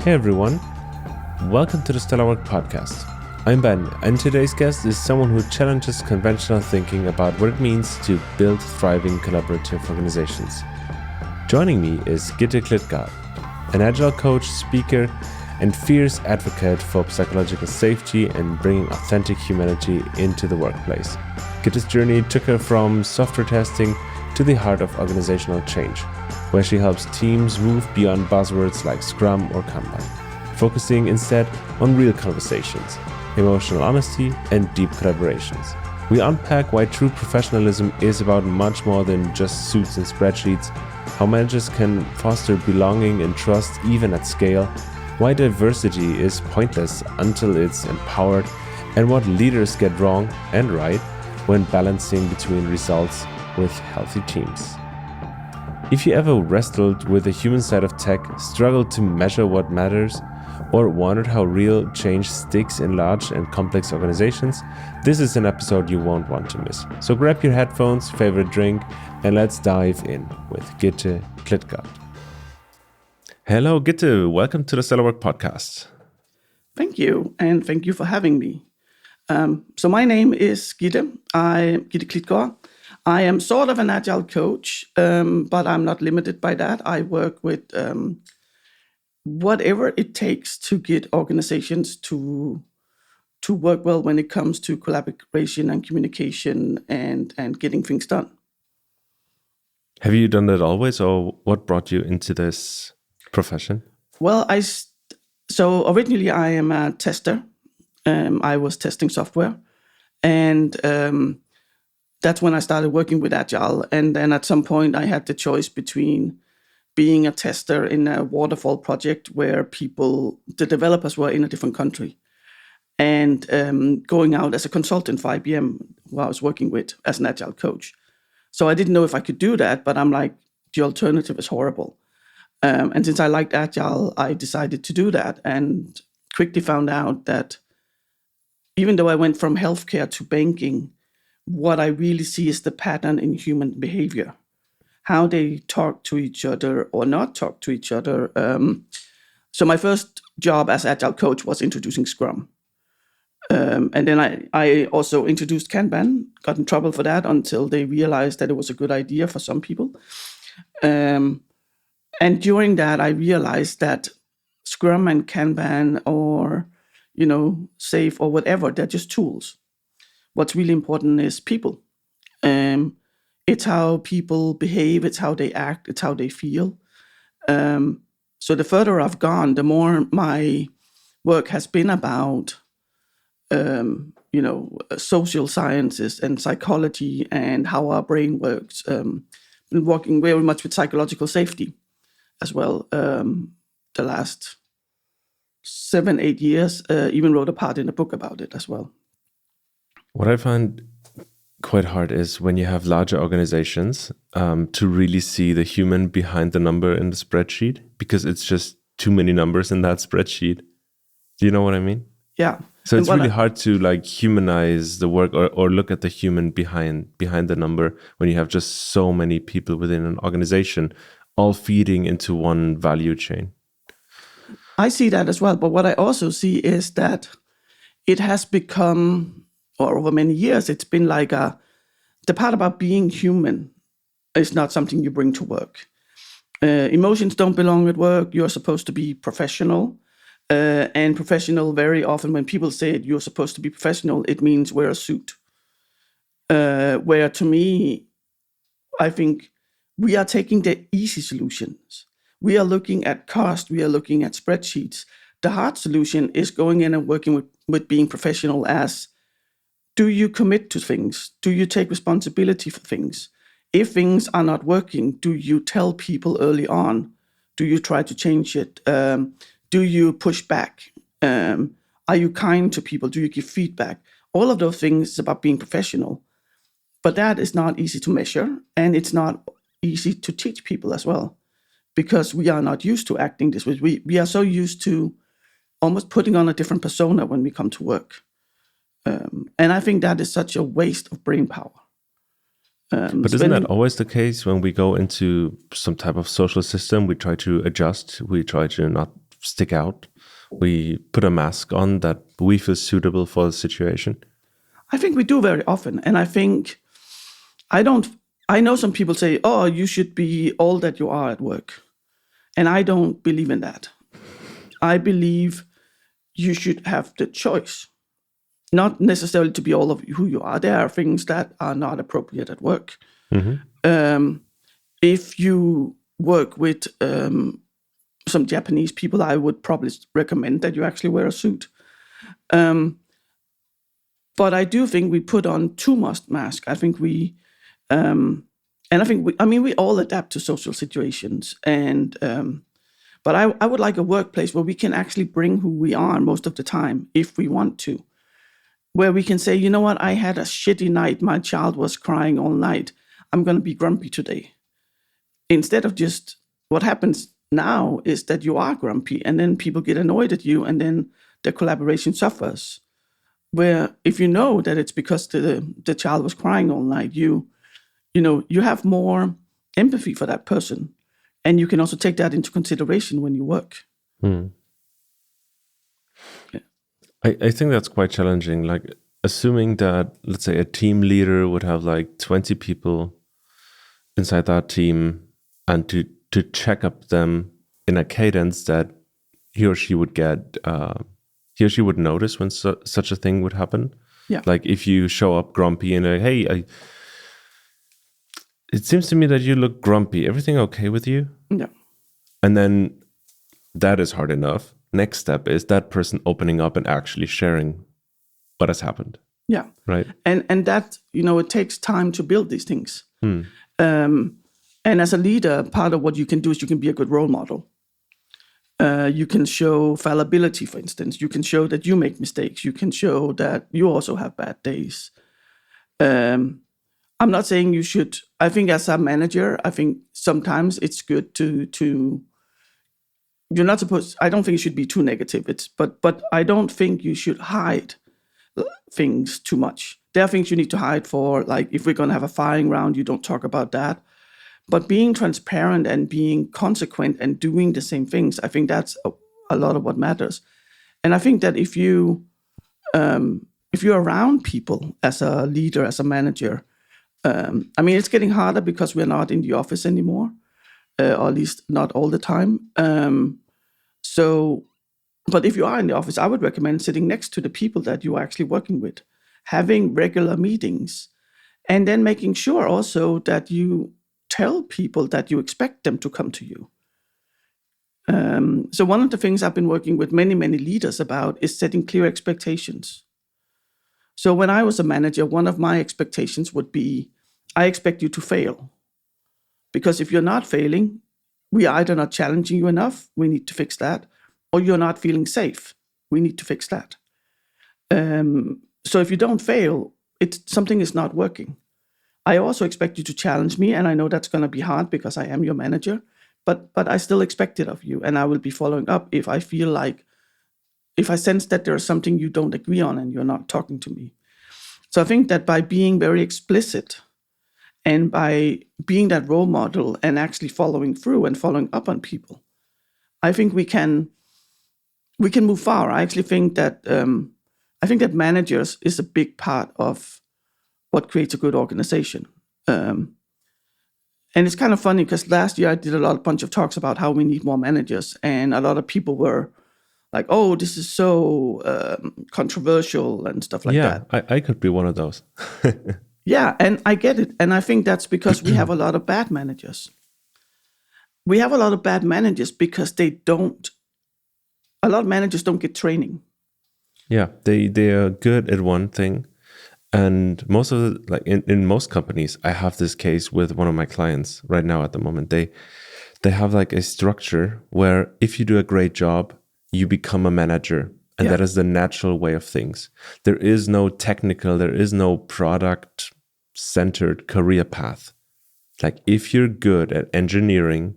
Hey everyone, welcome to the Stellar Work Podcast. I'm Ben, and today's guest is someone who challenges conventional thinking about what it means to build thriving collaborative organizations. Joining me is Gitte Klitgaard, an Agile coach, speaker, and fierce advocate for psychological safety and bringing authentic humanity into the workplace. Gitte's journey took her from software testing to the heart of organizational change, where she helps teams move beyond buzzwords like Scrum or Kanban, focusing instead on real conversations, emotional honesty, and deep collaborations. We unpack why true professionalism is about much more than just suits and spreadsheets, how managers can foster belonging and trust even at scale, why diversity is pointless until it's empowered, and what leaders get wrong and right when balancing between results with healthy teams. If you ever wrestled with the human side of tech, struggled to measure what matters, or wondered how real change sticks in large and complex organizations, this is an episode you won't want to miss. So grab your headphones, favorite drink, and let's dive in with Gitte Klitgaard. Hello, Gitte. Welcome to the Stellar Work Podcast. Thank you, and thank you for having me. So my name is Gitte. I'm Gitte Klitgaard. I am sort of an Agile coach, but I'm not limited by that. I work with whatever it takes to get organizations to work well when it comes to collaboration and communication and getting things done. Have you done that always, or what brought you into this profession? Well, so originally I am a tester. I was testing software, and that's when I started working with Agile. And then at some point I had the choice between being a tester in a waterfall project where the developers were in a different country, and going out as a consultant for IBM, who I was working with as an Agile coach. So I didn't know if I could do that, but I'm like, the alternative is horrible. And since I liked Agile, I decided to do that, and quickly found out that even though I went from healthcare to banking, what I really see is the pattern in human behavior, how they talk to each other or not talk to each other. So my first job as Agile coach was introducing Scrum. And then I also introduced Kanban, got in trouble for that until they realized that it was a good idea for some people. And during that, I realized that Scrum and Kanban or, SAFe or whatever, they're just tools. What's really important is people. It's how people behave, it's how they act, it's how they feel. So the further I've gone, the more my work has been about, social sciences and psychology and how our brain works. Been working very much with psychological safety as well. The last 7-8 years, even wrote a part in a book about it as well. What I find quite hard is when you have larger organizations to really see the human behind the number in the spreadsheet, because it's just too many numbers in that spreadsheet. Do you know what I mean? Yeah. So it's really hard to humanize the work or look at the human behind the number when you have just so many people within an organization all feeding into one value chain. I see that as well. But what I also see is that it has become, or over many years, it's been like the part about being human is not something you bring to work. Emotions don't belong at work. You're supposed to be professional. And professional, very often when people say it, you're supposed to be professional, it means wear a suit. Where to me, I think we are taking the easy solutions. We are looking at cost. We are looking at spreadsheets. The hard solution is going in and working with being professional as, do you commit to things? Do you take responsibility for things? If things are not working, do you tell people early on? Do you try to change it? Do you push back? Are you kind to people? Do you give feedback? All of those things is about being professional. But that is not easy to measure, and it's not easy to teach people as well, because we are not used to acting this way. We are so used to almost putting on a different persona when we come to work. And I think that is such a waste of brain power. But isn't that always the case when we go into some type of social system? We try to adjust. We try to not stick out. We put a mask on that we feel suitable for the situation. I think we do very often. And I think I know some people say, oh, you should be all that you are at work. And I don't believe in that. I believe you should have the choice, not necessarily to be all of who you are. There are things that are not appropriate at work. If you work with some Japanese people, I would probably recommend that you actually wear a suit. But I do think we put on too much mask. I think we, and I think we all adapt to social situations. And but I would like a workplace where we can actually bring who we are most of the time, if we want to, where we can say, you know what, I had a shitty night. My child was crying all night. I'm going to be grumpy today. Instead of just what happens now is that you are grumpy, and then people get annoyed at you, and then the collaboration suffers. Where if you know that it's because the child was crying all night, you have more empathy for that person. And you can also take that into consideration when you work. Yeah. I think that's quite challenging. Like, assuming that, let's say, a team leader would have like 20 people inside that team, and to check up them in a cadence that he or she would get, he or she would notice when such a thing would happen. Yeah. Like if you show up grumpy and hey, it seems to me that you look grumpy. Everything okay with you? Yeah. And then that is hard enough. Next step is that person opening up and actually sharing what has happened. Yeah. Right. And that, it takes time to build these things. And as a leader, part of what you can do is you can be a good role model. You can show fallibility, for instance. You can show that you make mistakes. You can show that you also have bad days. I'm not saying you should. I think as a manager, I think sometimes it's good to you're not supposed. I don't think it should be too negative. But I don't think you should hide things too much. There are things you need to hide for, like if we're going to have a firing round, you don't talk about that. But being transparent and being consequent and doing the same things, I think that's a lot of what matters. And I think that if you're around people as a leader, as a manager, it's getting harder because we're not in the office anymore, or at least not all the time. But if you are in the office, I would recommend sitting next to the people that you are actually working with, having regular meetings, and then making sure also that you tell people that you expect them to come to you. So one of the things I've been working with many, many leaders about is setting clear expectations. So when I was a manager, one of my expectations would be, I expect you to fail. Because if you're not failing, we are either not challenging you enough, we need to fix that, or you're not feeling safe, we need to fix that. So if you don't fail, something is not working. I also expect you to challenge me, and I know that's going to be hard because I am your manager, but I still expect it of you, and I will be following up if I feel like, if I sense that there is something you don't agree on and you're not talking to me. So I think that by being very explicit and by being that role model and actually following through and following up on people, I think we can move far. I actually think that managers is a big part of what creates a good organization. And it's kind of funny because last year I did a bunch of talks about how we need more managers, and a lot of people were like, "Oh, this is so controversial" and stuff like that. Yeah, I could be one of those. Yeah, and I get it. And I think that's because we have a lot of bad managers. We have a lot of bad managers because a lot of managers don't get training. Yeah, they are good at one thing. And most of the, like in most companies, I have this case with one of my clients right now at the moment. They have like a structure where if you do a great job, you become a manager. And that is the natural way of things. There is no technical, there is no product-centered career path. Like if you're good at engineering,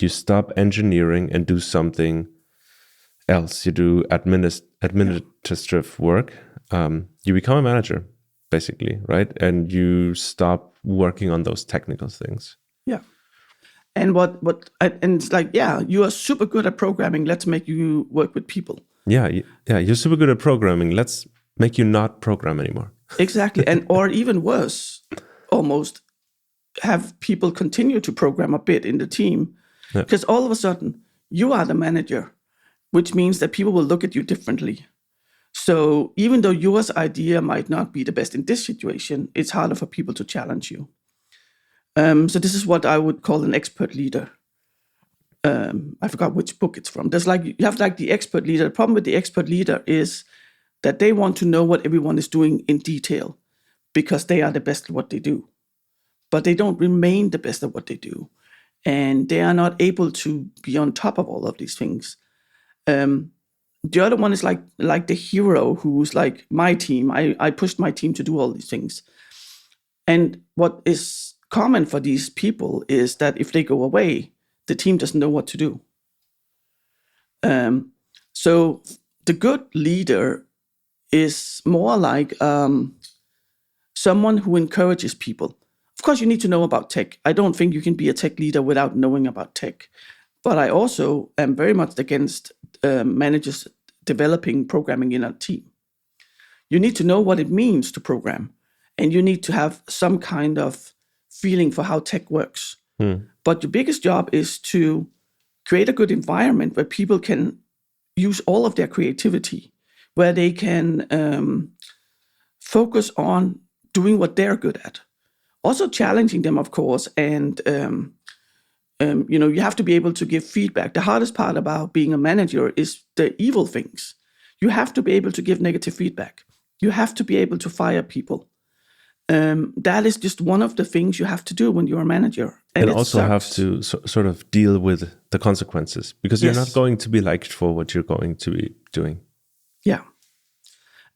you stop engineering and do something else. You do administrative work. You become a manager, basically, right? And you stop working on those technical things. Yeah. And and it's like, yeah, you are super good at programming. Let's make you work with people. Yeah, you're super good at programming. Let's make you not program anymore. Exactly. And or even worse, almost have people continue to program a bit in the team. Because all of a sudden you are the manager, which means that people will look at you differently. So even though your idea might not be the best in this situation, it's harder for people to challenge you. So this is what I would call an expert leader. I forgot which book it's from. There's like, you have like the expert leader. The problem with the expert leader is that they want to know what everyone is doing in detail because they are the best at what they do. But they don't remain the best at what they do. And they are not able to be on top of all of these things. The other one is like the hero who's like my team. I pushed my team to do all these things. And what is common for these people is that if they go away, the team doesn't know what to do. So the good leader is more like someone who encourages people. Of course, you need to know about tech. I don't think you can be a tech leader without knowing about tech. But I also am very much against managers developing programming in a team. You need to know what it means to program, and you need to have some kind of feeling for how tech works. But your biggest job is to create a good environment where people can use all of their creativity, where they can focus on doing what they're good at. Also challenging them, of course, and you have to be able to give feedback. The hardest part about being a manager is the evil things. You have to be able to give negative feedback. You have to be able to fire people. That is just one of the things you have to do when you're a manager. And also have to sort of deal with the consequences, because you're not going to be liked for what you're going to be doing. Yeah.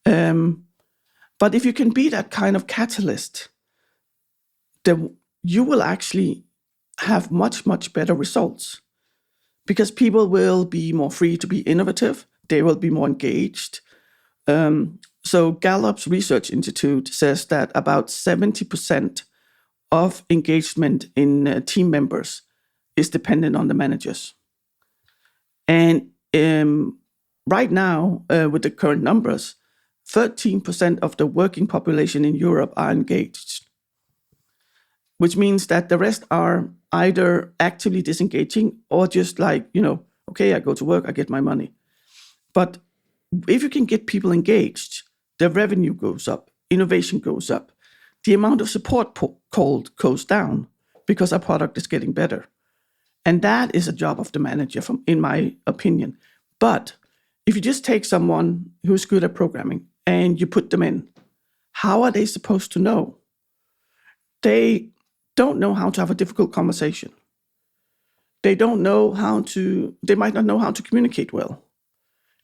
But if you can be that kind of catalyst, then you will actually have much, much better results, because people will be more free to be innovative. They will be more engaged. So Gallup's Research Institute says that about 70% of engagement in team members is dependent on the managers. And right now, with the current numbers, 13% of the working population in Europe are engaged, which means that the rest are either actively disengaging or just like, okay, I go to work, I get my money. But if you can get people engaged, their revenue goes up, innovation goes up, the amount of support called goes down because our product is getting better. And that is a job of the manager, in my opinion. But if you just take someone who's good at programming and you put them in, how are they supposed to know? They don't know how to have a difficult conversation. They might not know how to communicate well.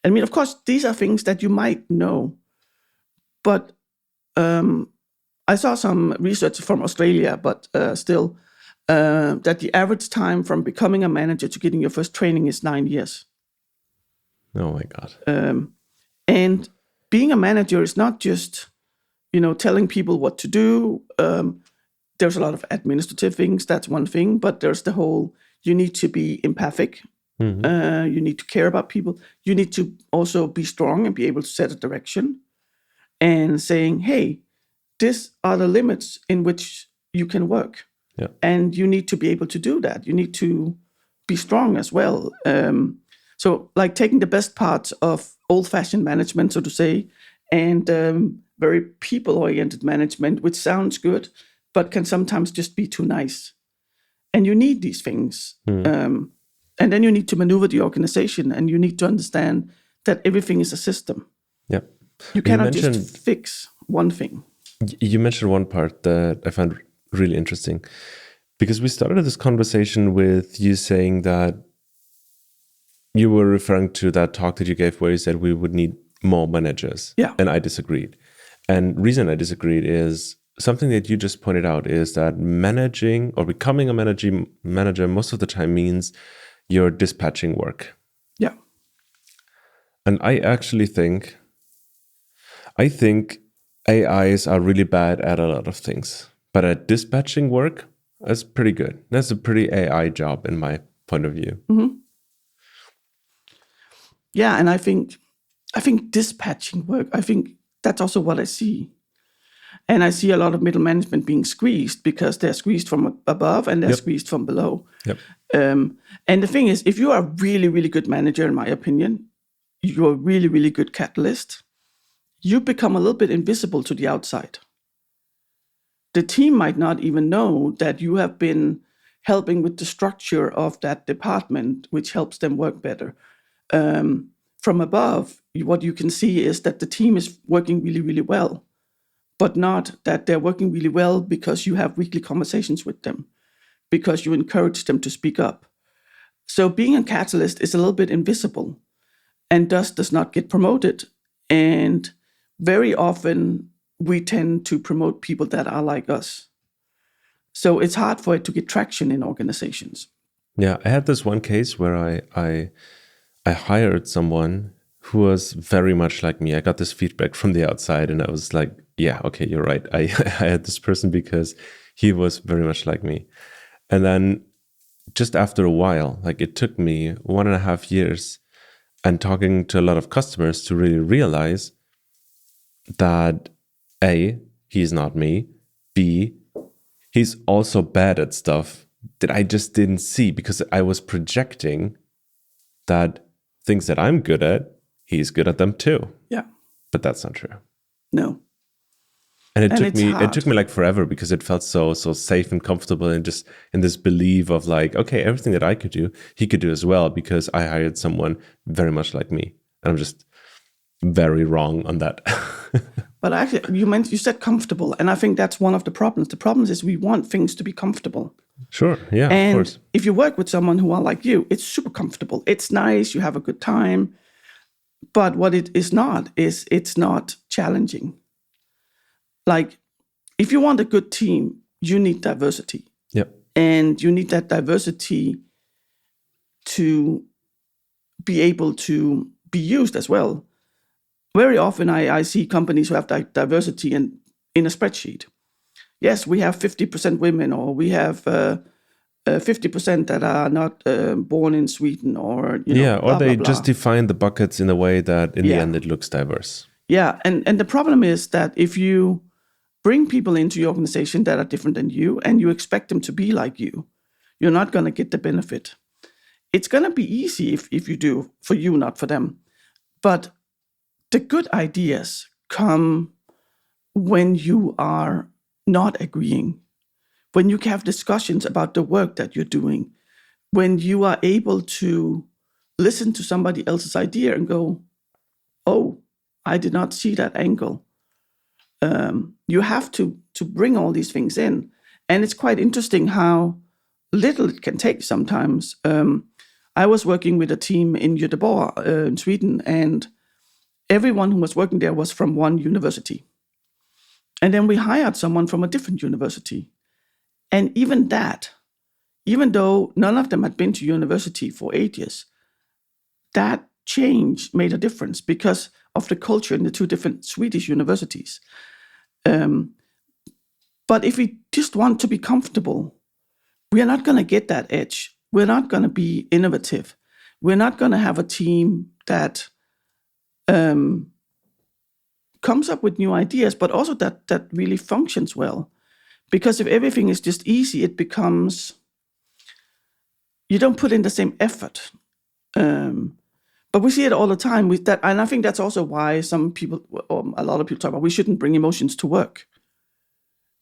I mean, of course, these are things that you might know, but I saw some research from Australia, but still, that the average time from becoming a manager to getting your first training is 9 years. Oh my God. And being a manager is not just, telling people what to do. There's a lot of administrative things, that's one thing, but there's the whole, you need to be empathic. You need to care about people. You need to also be strong and be able to set a direction and saying, hey, these are the limits in which you can work. Yeah. And you need to be able to do that. You need to be strong as well. So like taking the best parts of old-fashioned management, so to say, and very people-oriented management, which sounds good, but can sometimes just be too nice. And you need these things. And then you need to maneuver the organization, and you need to understand that everything is a system. Yeah. You cannot just fix one thing. You mentioned one part that I found really interesting, because we started this conversation with you saying that you were referring to that talk that you gave where you said we would need more managers. Yeah. And I disagreed. And the reason I disagreed is something that you just pointed out is that managing or becoming a manager most of the time means you're dispatching work. Yeah. And I think AIs are really bad at a lot of things. But at dispatching work, That's pretty good. That's a pretty AI job in my point of view. Yeah, and I think dispatching work, I think that's also what I see. And I see a lot of middle management being squeezed because they're squeezed from above and they're squeezed from below. Yep. And the thing is, if you are a really, really good manager, in my opinion, you're a really, really good catalyst, you become a little bit invisible to the outside. The team might not even know that you have been helping with the structure of that department, which helps them work better. From above, what you can see is that the team is working really, really well, but not that they're working really well because you have weekly conversations with them, because you encourage them to speak up. So being a catalyst is a little bit invisible and thus does not get promoted. And very often we tend to promote people that are like us. So it's hard for it to get traction in organizations. Yeah, I had this one case where I hired someone who was very much like me. I got this feedback from the outside and I was like, yeah, okay, you're right. I hired this person because he was very much like me. And then just after a while, like it took me 1.5 years and talking to a lot of customers to really realize that A, he's not me. B, he's also bad at stuff that I just didn't see because I was projecting that things that I'm good at, he's good at them too. Yeah. But that's not true. No. And it took me like forever because it felt so safe and comfortable and just in this belief of like, okay, everything that I could do, he could do as well because I hired someone very much like me. And I'm just very wrong on that. But actually, you said comfortable, and I think that's one of the problems. The problem is we want things to be comfortable. Sure, yeah, and of course. If you work with someone who are like you, it's super comfortable. It's nice, you have a good time. But what it is not is it's not challenging. Like, if you want a good team, you need diversity. Yep. And you need that diversity to be able to be used as well. Very often I see companies who have diversity in a spreadsheet. Yes, we have 50% women, or we have 50% that are not born in Sweden, or or they just define the buckets in a way that in the end it looks diverse. Yeah, and the problem is that if you bring people into your organization that are different than you and you expect them to be like you, you're not going to get the benefit. It's going to be easy if you do, for you, not for them. But the good ideas come when you are not agreeing, when you have discussions about the work that you're doing, when you are able to listen to somebody else's idea and go, oh, I did not see that angle. You have to bring all these things in. And it's quite interesting how little it can take sometimes. I was working with a team in Göteborg in Sweden, and everyone who was working there was from one university. And then we hired someone from a different university. And even that, even though none of them had been to university for 8 years, that change made a difference because of the culture in the two different Swedish universities. But if we just want to be comfortable, we are not going to get that edge. We're not going to be innovative. We're not going to have a team that comes up with new ideas, but also that really functions well. Because if everything is just easy, it becomes, you don't put in the same effort. But we see it all the time with that, and I think that's also why some people, or a lot of people talk about, we shouldn't bring emotions to work.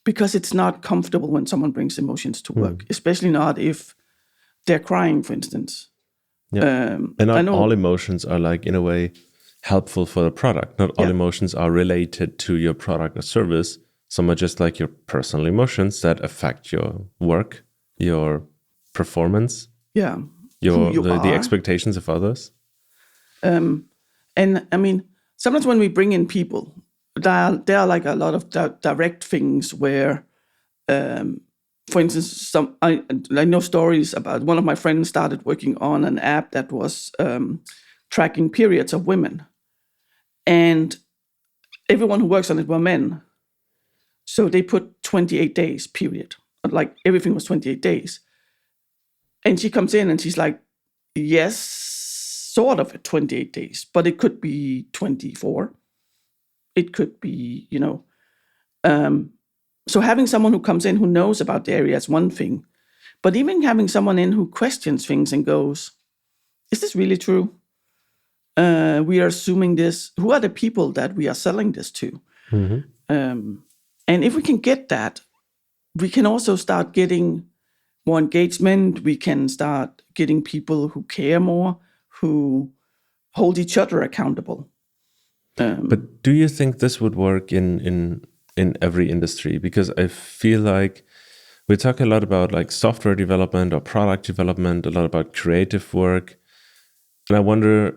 Because it's not comfortable when someone brings emotions to work, especially not if they're crying, for instance. Yeah. And not all emotions are like, in a way, helpful for the product. Not all emotions are related to your product or service. Some are just like your personal emotions that affect your work, your performance, the expectations of others. And I mean, sometimes when we bring in people, there are like a lot of direct things where, for instance, I know stories about one of my friends started working on an app that was tracking periods of women. And everyone who works on it were men. So they put 28 days period. like everything was 28 days. And she comes in and she's like, yes, sort of 28 days, but it could be 24. It could be, so having someone who comes in who knows about the area is one thing, but even having someone in who questions things and goes, is this really true? We are assuming this. Who are the people that we are selling this to? And if we can get that, we can also start getting more engagement. We can start getting people who care more, who hold each other accountable. But do you think this would work in every industry? Because I feel like we talk a lot about like software development or product development, a lot about creative work. And I wonder,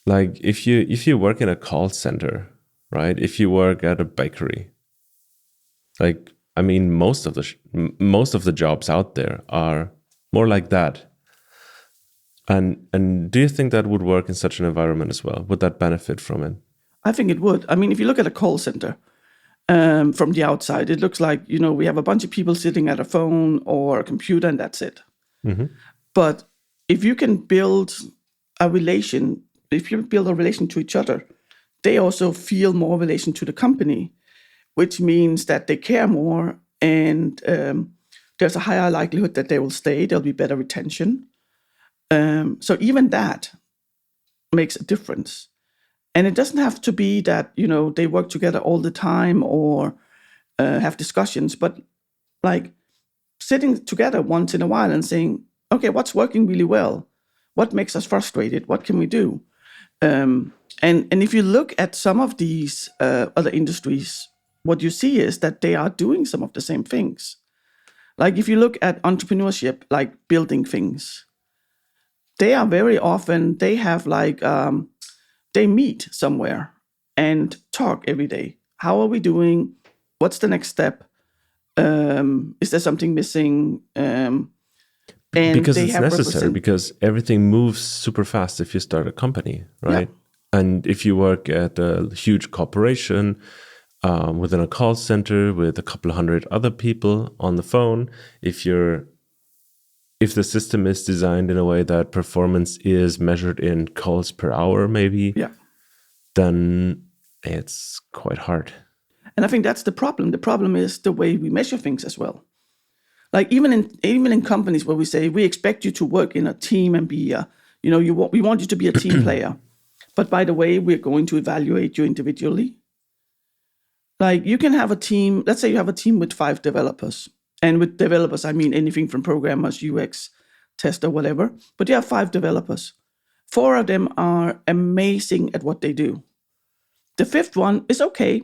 like, if you work in a call center, right? If you work at a bakery, like, I mean, most of the jobs out there are more like that. And do you think that would work in such an environment as well? Would that benefit from it? I think it would. I mean, if you look at a call center from the outside, it looks like, we have a bunch of people sitting at a phone or a computer and that's it. But if you can build a relation, if you build a relation to each other, they also feel more relation to the company, which means that they care more and there's a higher likelihood that they will stay. There'll be better retention. So even that makes a difference. And it doesn't have to be that, they work together all the time or have discussions, but like sitting together once in a while and saying, okay, what's working really well? What makes us frustrated? What can we do? And if you look at some of these other industries, what you see is that they are doing some of the same things. Like if you look at entrepreneurship, like building things, they are very often, they have like, they meet somewhere and talk every day. How are we doing? What's the next step? Is there something missing? And because it's necessary, because everything moves super fast if you start a company, right? Yeah. And if you work at a huge corporation, within a call center with a couple of hundred other people on the phone, if the system is designed in a way that performance is measured in calls per hour, maybe, then it's quite hard. And I think that's the problem. The problem is the way we measure things as well. Like even in companies where we say we expect you to work in a team and be we want you to be a team player, but by the way, we're going to evaluate you individually. Like you can have a team. Let's say you have a team with 5 developers. And with developers, I mean anything from programmers, UX, tester, whatever. But you have 5 developers. 4 of them are amazing at what they do. The 5th one is okay,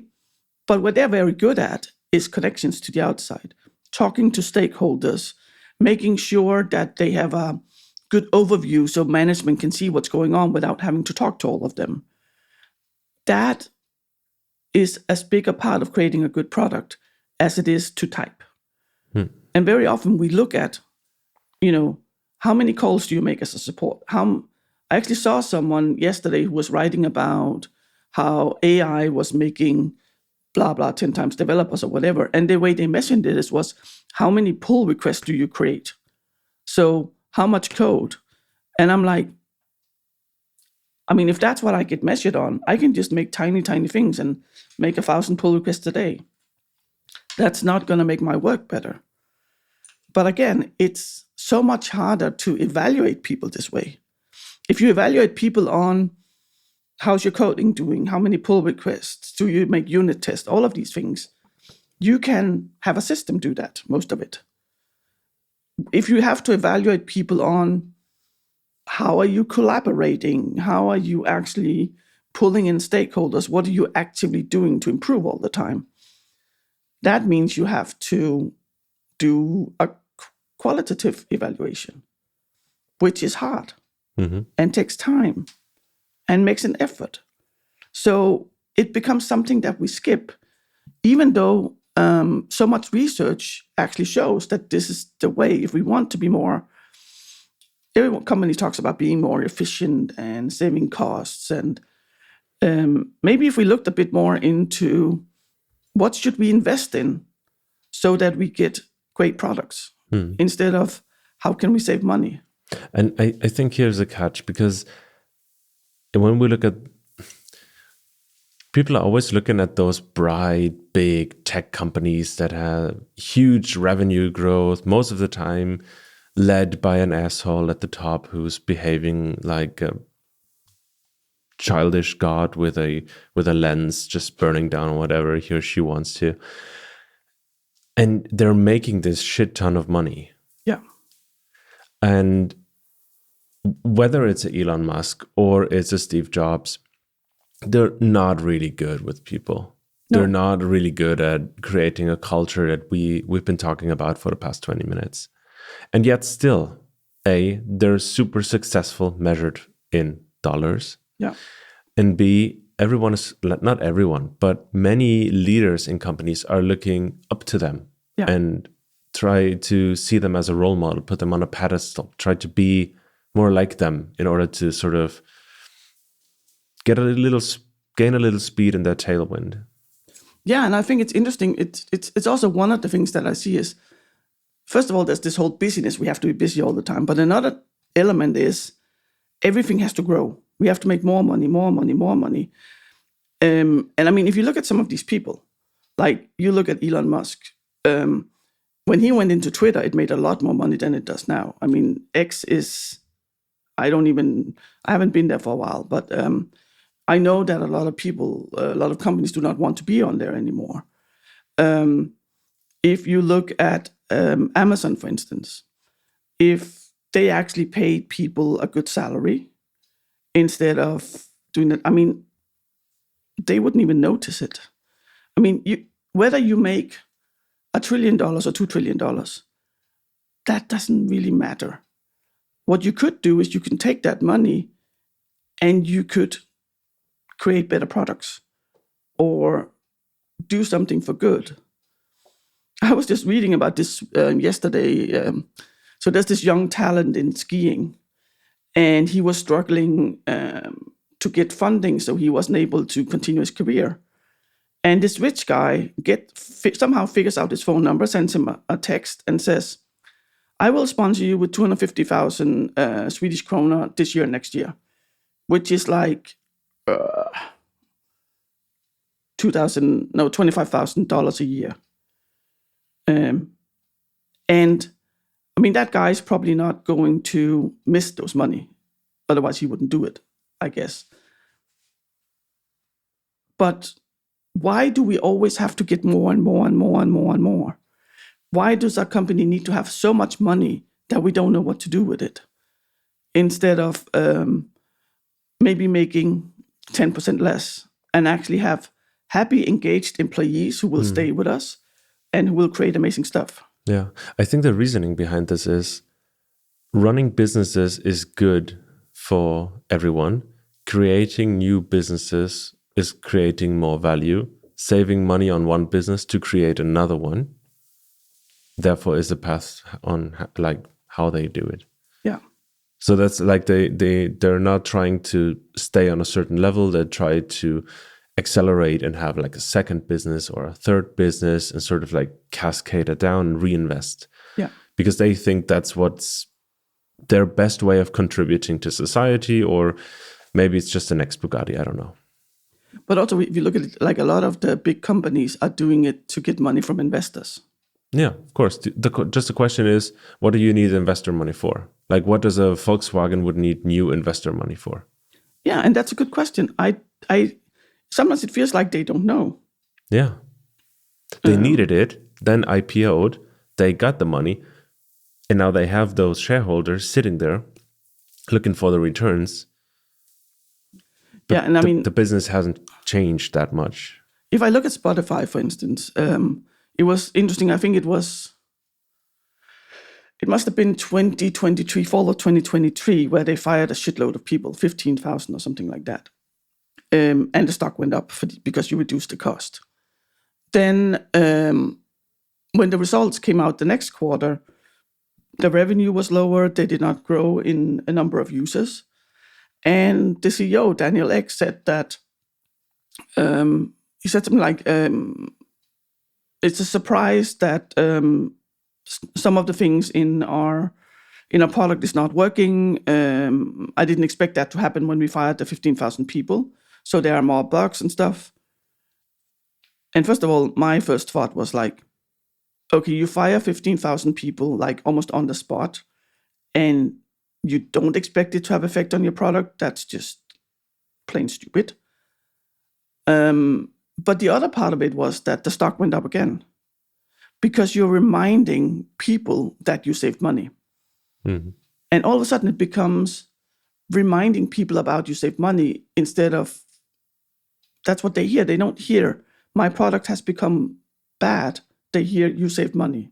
but what they're very good at is connections to the outside, talking to stakeholders, making sure that they have a good overview so management can see what's going on without having to talk to all of them. That is as big a part of creating a good product as it is to type. And very often we look at, how many calls do you make as a support? I actually saw someone yesterday who was writing about how AI was making blah, blah, 10 times developers or whatever. And the way they measured it was how many pull requests do you create? So how much code? And I'm like, I mean, if that's what I get measured on, I can just make tiny, tiny things and make 1,000 pull requests a day. That's not going to make my work better. But again, it's so much harder to evaluate people this way. If you evaluate people on how's your coding doing, how many pull requests, do you make unit tests, all of these things, you can have a system do that, most of it. If you have to evaluate people on how are you collaborating, how are you actually pulling in stakeholders, what are you actively doing to improve all the time, that means you have to do a qualitative evaluation, which is hard and takes time and makes an effort. So it becomes something that we skip, even though so much research actually shows that this is the way. If we want to be more, every company talks about being more efficient and saving costs. And maybe if we looked a bit more into what should we invest in so that we get great products instead of how can we save money. And I think here's a catch, because when we look at, people are always looking at those bright, big tech companies that have huge revenue growth, most of the time led by an asshole at the top who's behaving like a childish god with a lens, just burning down whatever he or she wants to. And they're making this shit ton of money. Yeah. And whether it's a Elon Musk or it's a Steve Jobs, they're not really good with people. No. They're not really good at creating a culture that we've been talking about for the past 20 minutes. And yet still, A, they're super successful measured in dollars. Yeah. And B, everyone is, not everyone, but many leaders in companies are looking up to them and try to see them as a role model, put them on a pedestal, try to be more like them in order to sort of gain a little speed in their tailwind. Yeah, and I think it's interesting. It's also one of the things that I see is, first of all, there's this whole busyness. We have to be busy all the time. But another element is everything has to grow. We have to make more money, more money, more money. And I mean, if you look at some of these people, like you look at Elon Musk, when he went into Twitter, it made a lot more money than it does now. I mean, X is, I haven't been there for a while, but I know that a lot of people, a lot of companies do not want to be on there anymore. If you look at Amazon, for instance, if they actually paid people a good salary instead of doing that, I mean, they wouldn't even notice it. I mean, whether you make $1 trillion or $2 trillion, that doesn't really matter. What you could do is you can take that money and you could create better products or do something for good. I was just reading about this yesterday. So there's this young talent in skiing, and he was struggling to get funding, so he wasn't able to continue his career. And this rich guy somehow figures out his phone number, sends him a text and says, I will sponsor you with 250,000 Swedish kroner this year, next year, which is like $25,000 a year. And I mean, that guy's probably not going to miss those money. Otherwise, he wouldn't do it, I guess. But why do we always have to get more and more and more and more and more? Why does our company need to have so much money that we don't know what to do with it? Instead of maybe making 10% less and actually have happy, engaged employees who will stay with us and who will create amazing stuff. Yeah, I think the reasoning behind this is running businesses is good for everyone. Creating new businesses is creating more value. Saving money on one business to create another one, therefore, is the path on like how they do it. Yeah. So that's like they're not trying to stay on a certain level. They try to accelerate and have like a second business or a third business and sort of like cascade it down and reinvest. Yeah. Because they think that's what's their best way of contributing to society, or maybe it's just the next Bugatti. I don't know. But also, if you look at it, like a lot of the big companies are doing it to get money from investors. Yeah, of course. Just the question is, what do you need investor money for? Like, what does a Volkswagen would need new investor money for? Yeah, and that's a good question. I sometimes it feels like they don't know. Yeah. They needed it, then IPO'd, they got the money, and now they have those shareholders sitting there looking for the returns. But yeah, and I mean, the business hasn't changed that much. If I look at Spotify, for instance, it was interesting. I think it must have been 2023, fall of 2023, where they fired a shitload of people, 15,000 or something like that. And the stock went up because you reduced the cost. Then when the results came out the next quarter, the revenue was lower. They did not grow in a number of users. And the CEO, Daniel Ek, said that, he said something like, it's a surprise that some of the things in our product is not working. I didn't expect that to happen when we fired the 15,000 people. So there are more bugs and stuff. And first of all, my first thought was like, okay, you fire 15,000 people like almost on the spot, and you don't expect it to have effect on your product. That's just plain stupid. But the other part of it was that the stock went up again because you're reminding people that you saved money. Mm-hmm. And all of a sudden it becomes reminding people about you saved money instead of, that's what they hear. They don't hear my product has become bad. They hear you saved money.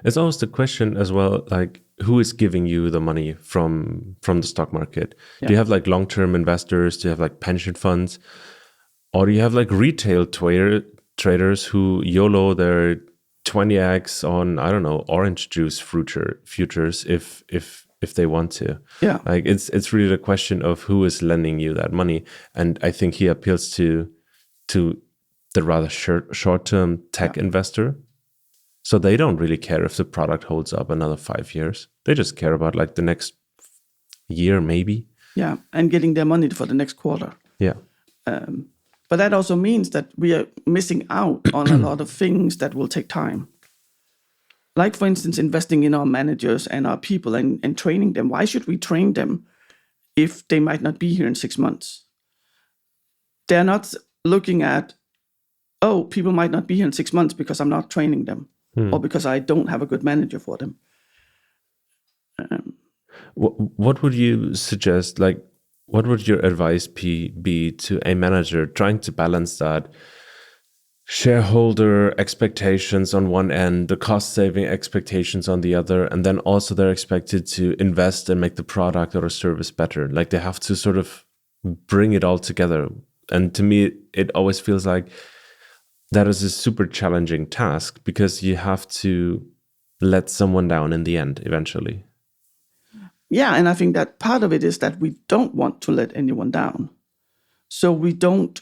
It's always the question as well, like who is giving you the money from the stock market? Yeah. Do you have like long-term investors? Do you have like pension funds? Or do you have like retail traders who YOLO their 20x on, I don't know, orange juice futures if they want to? Yeah. Like it's really the question of who is lending you that money. And I think he appeals to the rather short-term tech investor. So they don't really care if the product holds up another 5 years. They just care about like the next year, maybe. Yeah, and getting their money for the next quarter. Yeah. But that also means that we are missing out on a lot of things that will take time. Like, for instance, investing in our managers and our people and training them. Why should we train them if they might not be here in 6 months? They're not looking at, oh, people might not be here in 6 months because I'm not training them or because I don't have a good manager for them. What would you suggest? Like, what would your advice be to a manager trying to balance that shareholder expectations on one end, the cost-saving expectations on the other, and then also they're expected to invest and make the product or a service better? Like they have to sort of bring it all together. And to me, it always feels like that is a super challenging task because you have to let someone down in the end eventually. Yeah, and I think that part of it is that we don't want to let anyone down. So we don't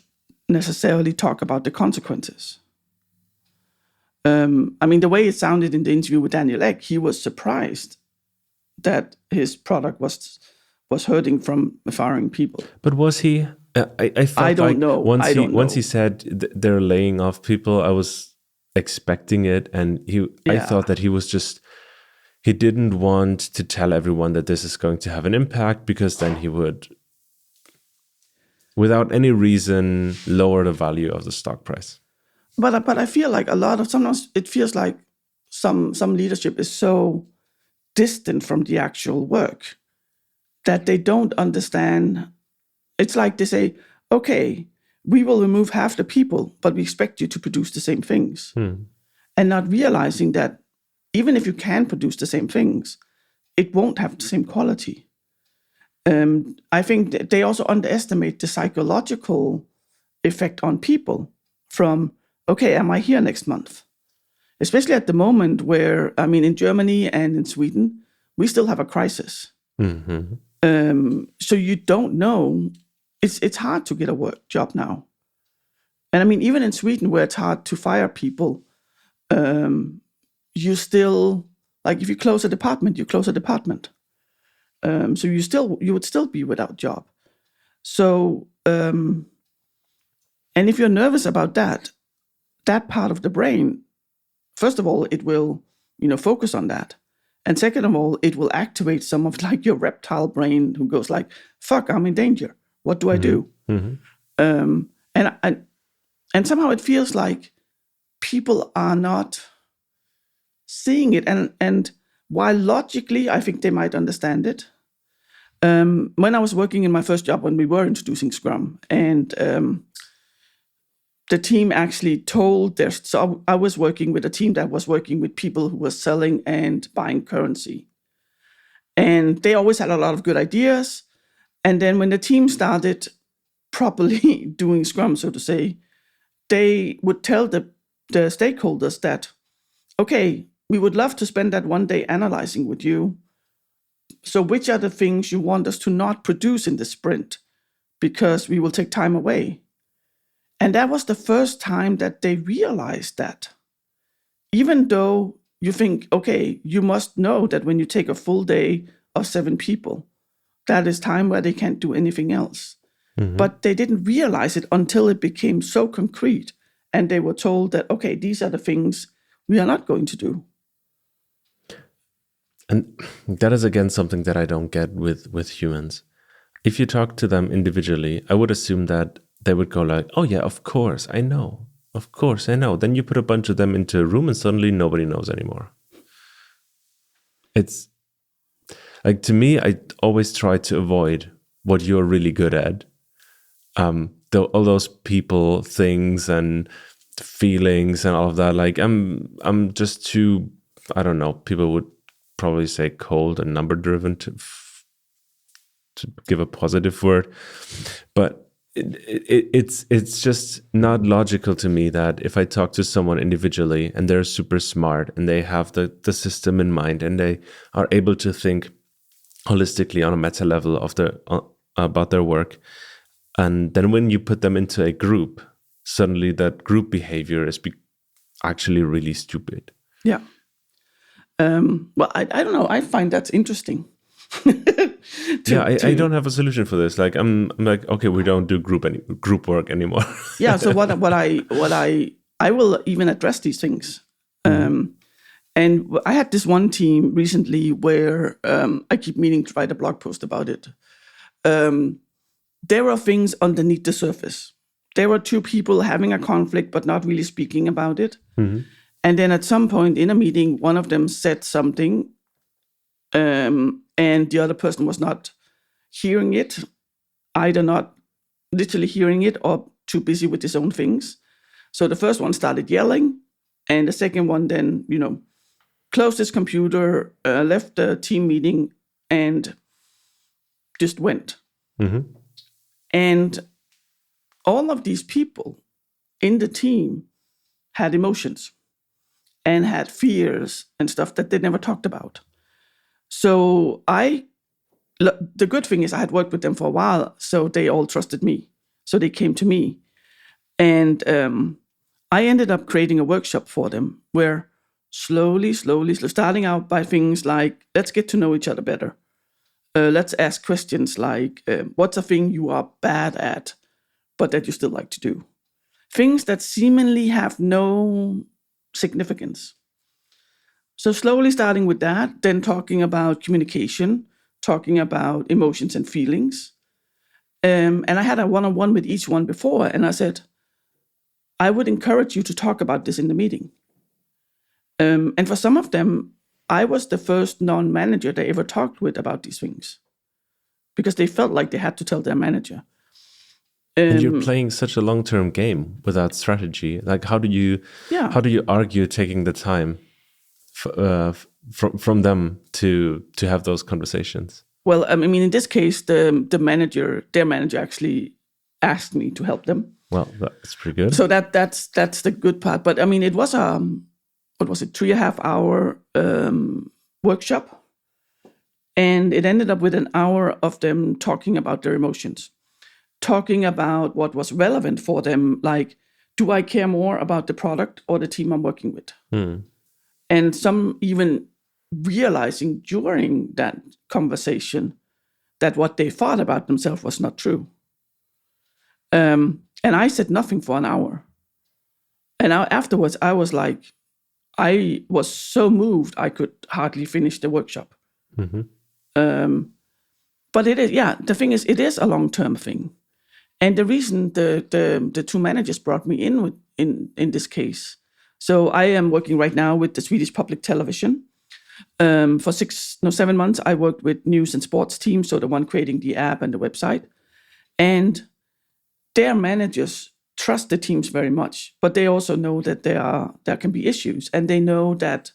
necessarily talk about the consequences. I mean, the way it sounded in the interview with Daniel Ek, he was surprised that his product was hurting from firing people. But was he? I felt I don't like know. Once he said they're laying off people, I was expecting it, and I thought that he didn't want to tell everyone that this is going to have an impact because then he would, without any reason, lower the value of the stock price. But I feel like sometimes it feels like some leadership is so distant from the actual work that they don't understand. It's like they say, okay, we will remove half the people, but we expect you to produce the same things. And not realizing that even if you can produce the same things, it won't have the same quality. I think that they also underestimate the psychological effect on people from, okay, am I here next month? Especially at the moment where, I mean, in Germany and in Sweden, we still have a crisis. Mm-hmm. So you don't know. It's hard to get a job now. And I mean, even in Sweden, where it's hard to fire people, you still, like if you close a department, you close a department. So you would still be without a job. So, and if you're nervous about that part of the brain, first of all, it will, focus on that. And second of all, it will activate some of like your reptile brain who goes like, fuck, I'm in danger. What do I do? Mm-hmm. And somehow it feels like people are not seeing it. And while logically, I think they might understand it. When I was working in my first job, when we were introducing Scrum, and the team actually told so I was working with a team that was working with people who were selling and buying currency. And they always had a lot of good ideas. And then when the team started properly doing Scrum, so to say, they would tell the stakeholders that, okay, we would love to spend that one day analyzing with you. So which are the things you want us to not produce in the sprint? Because we will take time away. And that was the first time that they realized that. even though you think, okay, you must know that when you take a full day of 7 people, that is time where they can't do anything else. But they didn't realize it until it became so concrete, and they were told that, okay, these are the things we are not going to do. And that is, again, something that I don't get with humans. If you talk to them individually, I would assume that they would go like, oh yeah, of course, I know. Of course, I know. Then you put a bunch of them into a room and suddenly nobody knows anymore. It's like, to me, I always try to avoid what you're really good at. All those people, things, and feelings, and all of that. Like, I'm just too, I don't know. People would probably say cold and number driven to give a positive word, but it's just not logical to me that if I talk to someone individually and they're super smart and they have the system in mind and they are able to think holistically on a meta level of about their work, and then when you put them into a group, suddenly that group behavior is actually really stupid. Yeah. Well, I don't know. I find that's interesting. I don't have a solution for this. Like, I'm like, okay, we don't do group work anymore. Yeah. So what I will even address these things. And I had this one team recently where I keep meaning to write a blog post about it. There are things underneath the surface. There were 2 people having a conflict, but not really speaking about it. And then at some point in a meeting, one of them said something, and the other person was not hearing it, either not literally hearing it or too busy with his own things. So the first one started yelling, and the second one then, closed his computer, left the team meeting, and just went. And all of these people in the team had emotions and had fears and stuff that they never talked about. So the good thing is I had worked with them for a while, so they all trusted me. So they came to me. And I ended up creating a workshop for them where slowly, starting out by things like, let's get to know each other better. Let's ask questions like, what's a thing you are bad at, but that you still like to do? Things that seemingly have no significance. So slowly starting with that, then talking about communication, talking about emotions and feelings. And I had a one-on-one with each one before, and I said, I would encourage you to talk about this in the meeting. And for some of them, I was the first non-manager they ever talked with about these things, because they felt like they had to tell their manager. And you're playing such a long-term game without strategy. Like, how do you argue taking the time from them to have those conversations? Well, I mean, in this case, their manager actually asked me to help them. Well, that's pretty good. So that's the good part. But I mean, it was what was it, 3.5 hour workshop, and it ended up with an hour of them talking about their emotions, talking about what was relevant for them, like, do I care more about the product or the team I'm working with? And some even realizing during that conversation that what they thought about themselves was not true. And I said nothing for an hour. And afterwards, I was like, I was so moved, I could hardly finish the workshop. But it is, the thing is, it is a long-term thing. And the reason the 2 managers brought me in this case, so I am working right now with the Swedish public television. For 7 months, I worked with news and sports teams, so the one creating the app and the website. And their managers trust the teams very much, but they also know that there can be issues, and they know that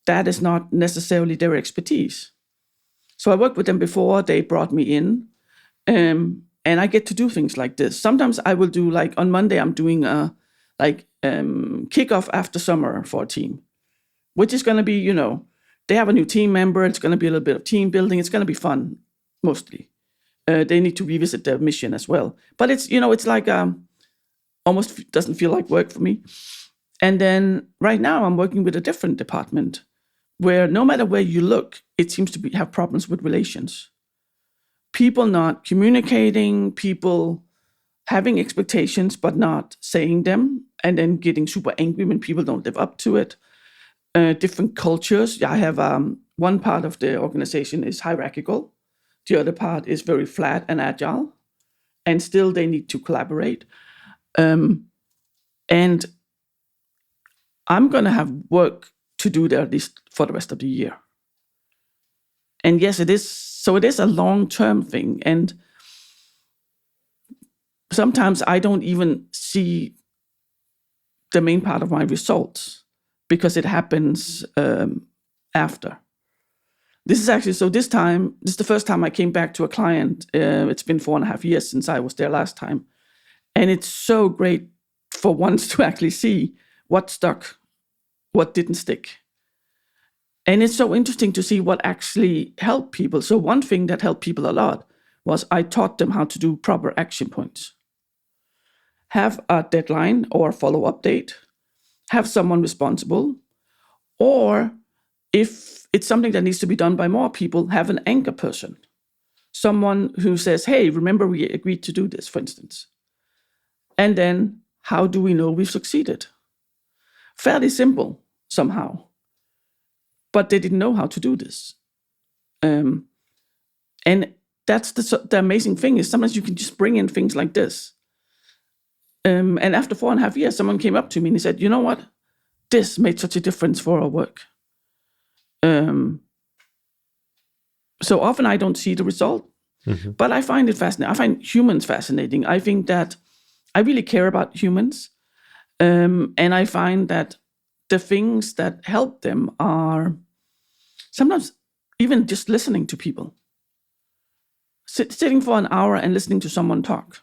is not necessarily their expertise. So I worked with them before they brought me in, and I get to do things like this. Sometimes I will do, like, on Monday, I'm doing a kickoff after summer for a team, which is going to be, they have a new team member. It's going to be a little bit of team building. It's going to be fun, mostly. They need to revisit their mission as well. But it's, it's like almost doesn't feel like work for me. And then right now I'm working with a different department where no matter where you look, it seems to have problems with relations. People not communicating, people having expectations but not saying them, and then getting super angry when people don't live up to it. Different cultures. I have one part of the organization is hierarchical. The other part is very flat and agile. And still they need to collaborate. And I'm going to have work to do there at least for the rest of the year. And yes, it is. So it is a long-term thing. And sometimes I don't even see the main part of my results because it happens after. This is actually, so this is the first time I came back to a client. It's been 4.5 years since I was there last time. And it's so great for once to actually see what stuck, what didn't stick. And it's so interesting to see what actually helped people. So one thing that helped people a lot was I taught them how to do proper action points. Have a deadline or follow-up date. Have someone responsible. Or if it's something that needs to be done by more people, have an anchor person. Someone who says, hey, remember we agreed to do this, for instance. And then how do we know we've succeeded? Fairly simple somehow. But they didn't know how to do this. And that's the amazing thing is sometimes you can just bring in things like this. And after 4.5 years, someone came up to me and he said, you know what? This made such a difference for our work. So often I don't see the result, but I find it fascinating. I find humans fascinating. I think that I really care about humans. And I find that the things that help them are sometimes even just listening to people. Sitting for an hour and listening to someone talk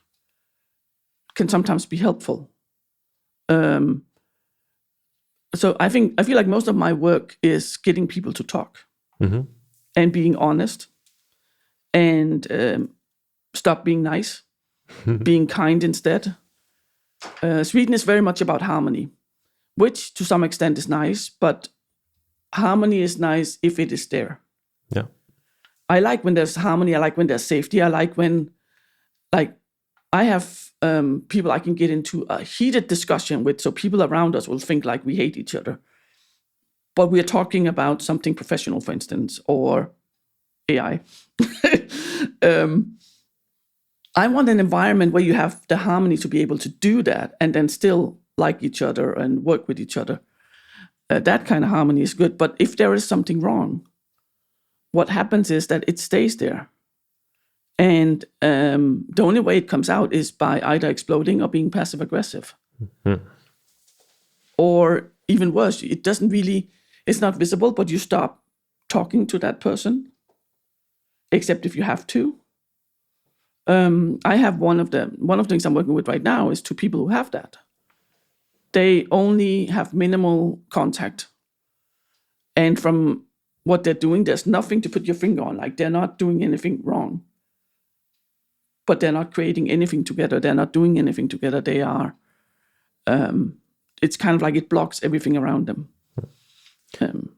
can sometimes be helpful. So I feel like most of my work is getting people to talk and being honest and stop being nice, being kind instead. Sweden is very much about harmony, which to some extent is nice, but harmony is nice if it is there. Yeah. I like when there's harmony. I like when there's safety. I like when, I have people I can get into a heated discussion with, so people around us will think like we hate each other. But we're talking about something professional, for instance, or AI. I want an environment where you have the harmony to be able to do that and then still like each other and work with each other. That kind of harmony is good. But if there is something wrong, what happens is that it stays there. And the only way it comes out is by either exploding or being passive aggressive. Or even worse, it's not visible, but you stop talking to that person, except if you have to. I have one of the things I'm working with right now is 2 people who have that. They only have minimal contact. And from what they're doing, there's nothing to put your finger on. Like they're not doing anything wrong. But they're not creating anything together. They're not doing anything together. They are, it's kind of like it blocks everything around them. I'm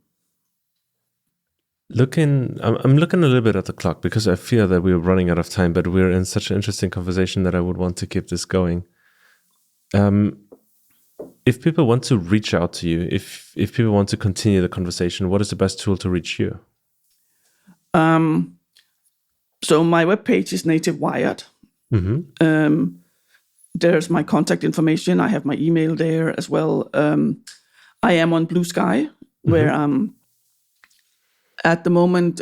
looking a little bit at the clock because I feel that we're running out of time, but we're in such an interesting conversation that I would want to keep this going. If people want to reach out to you, if people want to continue the conversation, what is the best tool to reach you? So my webpage is Native Wired. There's my contact information. I have my email there as well. I am on Blue Sky, where I'm at the moment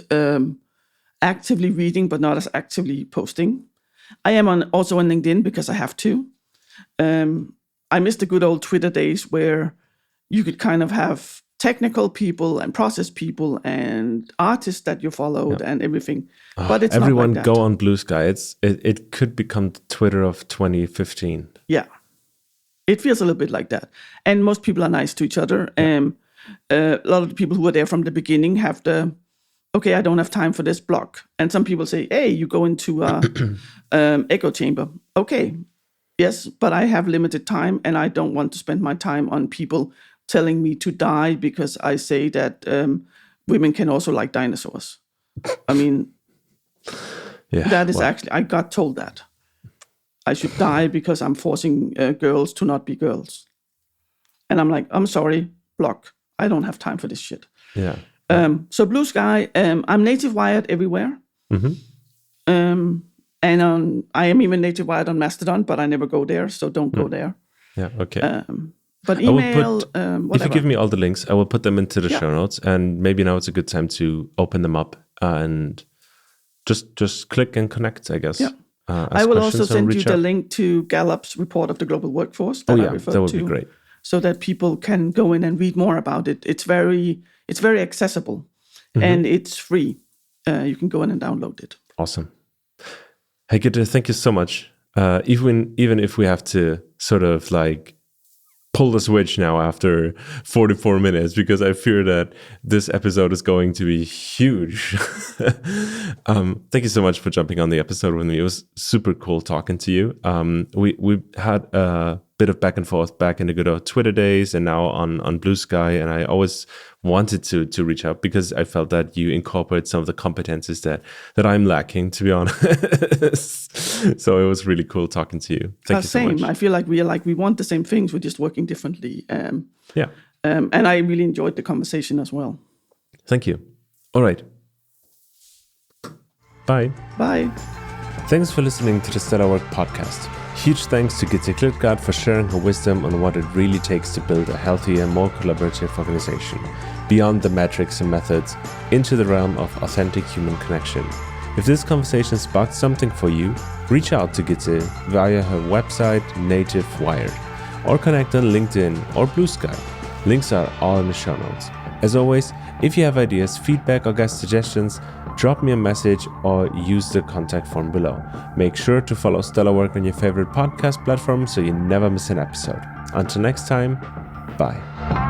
actively reading, but not as actively posting. I am also on LinkedIn because I have to. I miss the good old Twitter days where you could kind of have technical people and process people and artists that you followed and everything. But it's everyone not like that. Go on Blue Sky. It could become the Twitter of 2015. Yeah, it feels a little bit like that. And most people are nice to each other. A lot of the people who were there from the beginning have okay, I don't have time for this block. And some people say, hey, you go into echo chamber. Okay, Yes, but I have limited time, and I don't want to spend my time on people telling me to die because I say that women can also like dinosaurs. I mean, that is actually, I got told that. I should die because I'm forcing girls to not be girls. And I'm like, I'm sorry, block. I don't have time for this shit. Yeah. So Blue Sky, I'm native wired everywhere. And I am even native wired on Mastodon, but I never go there, so don't go there. Yeah, okay. But email, whatever. If you give me all the links, I will put them into the show notes. And maybe now it's a good time to open them up and just click and connect, I guess. Yeah. I will also send you the link to Gallup's report of the global workforce that I referred to. That would be great. So that people can go in and read more about it. It's very accessible and it's free. You can go in and download it. Awesome. Hey, Gitte, thank you so much. Even if we have to sort of like pull the switch now after 44 minutes, because I fear that this episode is going to be huge. Thank you so much for jumping on the episode with me. It was super cool talking to you. We had a bit of back and forth back in the good old Twitter days and now on Blue Sky. And I always wanted to reach out because I felt that you incorporate some of the competencies that I'm lacking, to be honest. So it was really cool talking to you. Thank you so much. I feel like we want the same things. We're just working differently. And I really enjoyed the conversation as well. Thank you. All right. Bye. Bye. Thanks for listening to the Stellar Work podcast. Huge thanks to Gitte Klitgaard for sharing her wisdom on what it really takes to build a healthier, more collaborative organization, beyond the metrics and methods, into the realm of authentic human connection. If this conversation sparked something for you, reach out to Gitte via her website, Native Wired, or connect on LinkedIn or Blue Sky. Links are all in the show notes. As always, if you have ideas, feedback, or guest suggestions, drop me a message or use the contact form below. Make sure to follow Stellar Work on your favorite podcast platform so you never miss an episode. Until next time, bye.